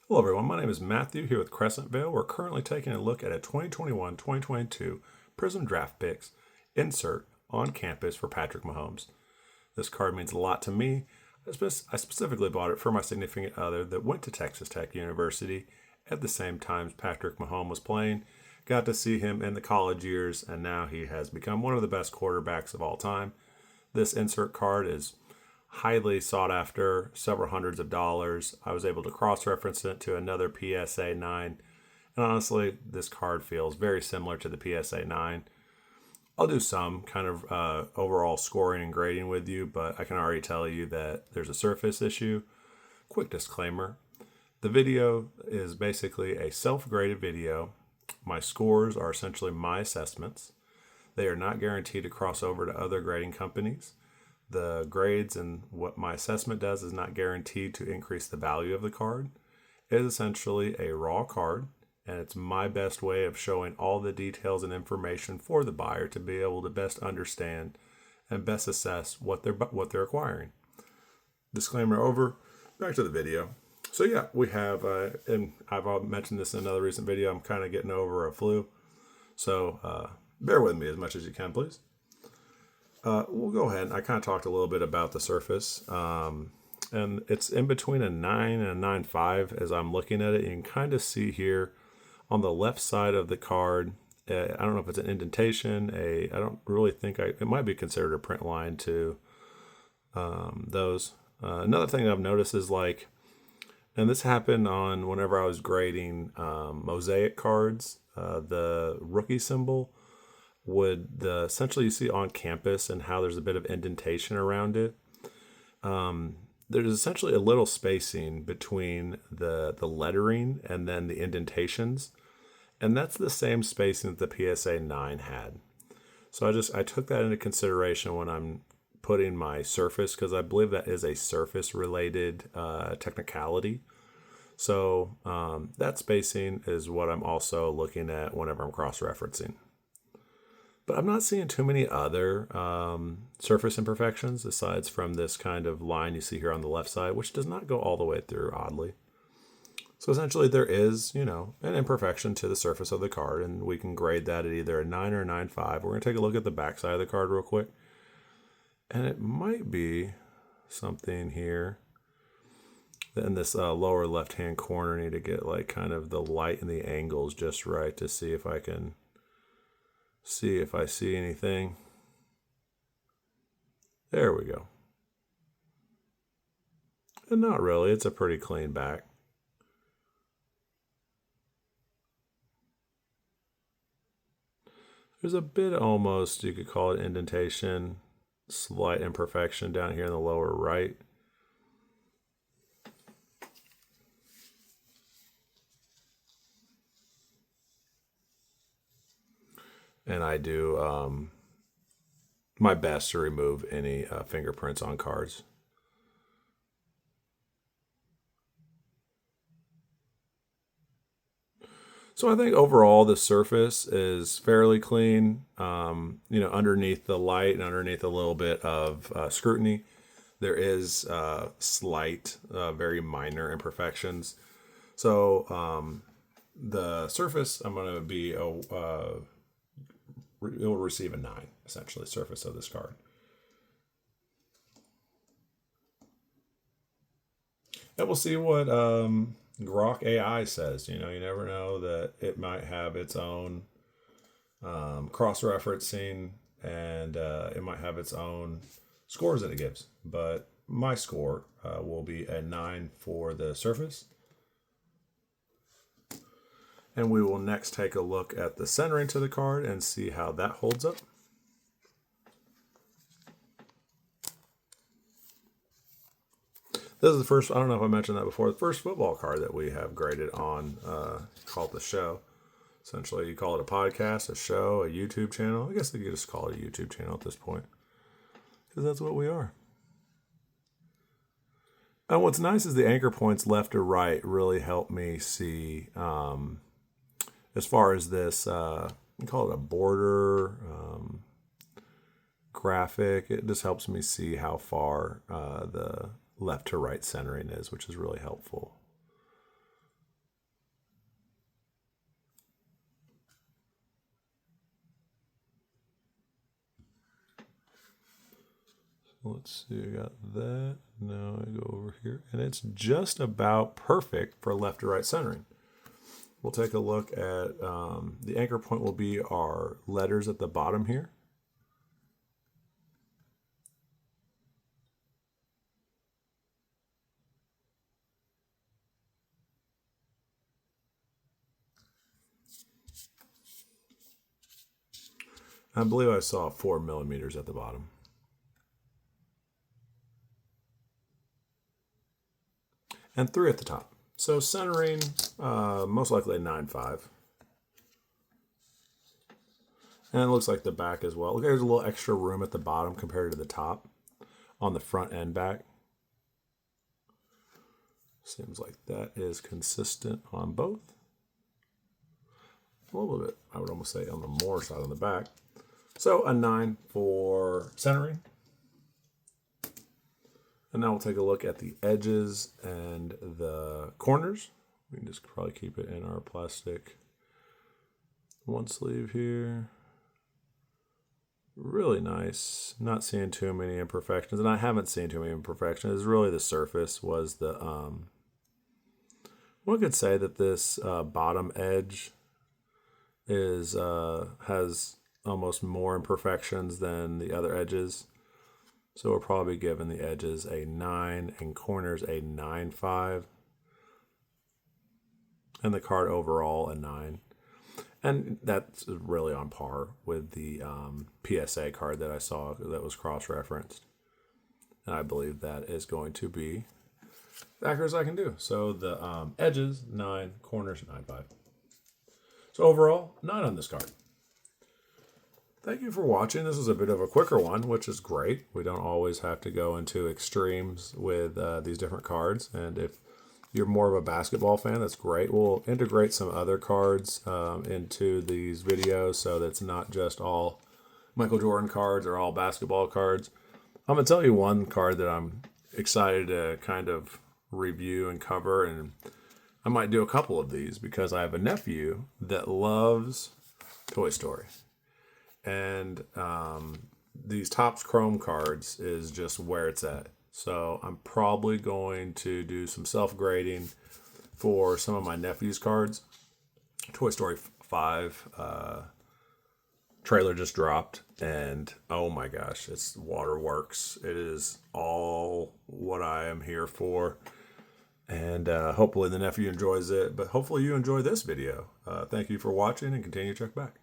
Hello everyone, my name is Matthew here with Crescent Vale. We're currently taking a look at a 2021-2022 Prizm Draft Picks insert on campus for Patrick Mahomes. This card means a lot to me. I specifically bought it for my significant other that went to Texas Tech University at the same time Patrick Mahomes was playing. Got to see him in the college years, and now he has become one of the best quarterbacks of all time. This insert card is highly sought after, several hundreds of dollars. I was able to cross-reference it to another PSA 9. And honestly, this card feels very similar to the PSA 9. I'll do some kind of overall scoring and grading with you, but I can already tell you that there's a surface issue. Quick disclaimer. The video is basically a self-graded video. My scores are essentially my assessments. They are not guaranteed to cross over to other grading companies. The grades and what my assessment does is not guaranteed to increase the value of the card. It is essentially a raw card, and it's my best way of showing all the details and information for the buyer to be able to best understand and best assess what they're acquiring. Disclaimer over. Back to the video. So yeah, we have, and I've mentioned this in another recent video, I'm kind of getting over a flu. So bear with me as much as you can, please. We'll go ahead. I kind of talked a little bit about the surface, and it's in between a 9 and a 9.5 as I'm looking at it. You can kind of see here on the left side of the card, I don't know if it's an indentation, I don't really think it might be considered a print line to those. Another thing I've noticed is and this happened on whenever I was grading mosaic cards, the rookie symbol essentially you see on campus and how there's a bit of indentation around it. There's essentially a little spacing between the lettering and then the indentations. And that's the same spacing that the PSA 9 had. So I took that into consideration when I'm putting my surface, because I believe that is a surface related technicality. So that spacing is what I'm also looking at whenever I'm cross-referencing. But I'm not seeing too many other surface imperfections aside from this kind of line you see here on the left side, which does not go all the way through, oddly. So essentially there is, an imperfection to the surface of the card, and we can grade that at either a 9 or a 9.5. We're going to take a look at the back side of the card real quick. And it might be something here in this lower left-hand corner. I need to get kind of the light and the angles just right to see if I see anything. There we go. And not really. It's a pretty clean back. There's a bit almost, you could call it indentation, slight imperfection down here in the lower right. And I do my best to remove any fingerprints on cards. So I think overall the surface is fairly clean. Underneath the light and underneath a little bit of scrutiny, there is slight, very minor imperfections. So the surface, I'm going to be it will receive a 9, essentially, surface of this card. And we'll see what Grok AI says. You never know that it might have its own cross-referencing, and it might have its own scores that it gives. But my score will be a 9 for the surface. And we will next take a look at the centering to the card and see how that holds up. This is the first, I don't know if I mentioned that before, the first football card that we have graded on, called the show. Essentially, you call it a podcast, a show, a YouTube channel. I guess you could just call it a YouTube channel at this point, because that's what we are. And what's nice is the anchor points left or right really help me see, as far as this, we call it a border graphic. It just helps me see how far the left to right centering is, which is really helpful. Let's see, I got that. Now I go over here, and it's just about perfect for left to right centering. We'll take a look at the anchor point will be our letters at the bottom here. I believe I saw 4 millimeters at the bottom. And 3 at the top. So centering, most likely a 9.5. And it looks like the back as well. Look, there's a little extra room at the bottom compared to the top on the front and back. Seems like that is consistent on both. A little bit, I would almost say, on the more side on the back. So a 9 for centering. And now we'll take a look at the edges and the corners. We can just probably keep it in our plastic one sleeve here. Really nice. Not seeing too many imperfections, and I haven't seen too many imperfections. It's really the surface was the one could say that this bottom edge is has almost more imperfections than the other edges. So we're probably giving the edges a 9 and corners a 9.5. And the card overall a 9. And that's really on par with the PSA card that I saw that was cross-referenced. And I believe that is going to be as accurate as I can do. So the edges, 9, corners, 9.5. So overall, 9 on this card. Thank you for watching. This is a bit of a quicker one, which is great. We don't always have to go into extremes with these different cards. And if you're more of a basketball fan, that's great. We'll integrate some other cards into these videos so that's not just all Michael Jordan cards or all basketball cards. I'm going to tell you one card that I'm excited to kind of review and cover, and I might do a couple of these because I have a nephew that loves Toy Story. And these Topps Chrome cards is just where it's at. So I'm probably going to do some self-grading for some of my nephew's cards. Toy Story 5 trailer just dropped, and oh my gosh, it's waterworks. It is all what I am here for. And hopefully the nephew enjoys it, but hopefully you enjoy this video. Thank you for watching, and continue to check back.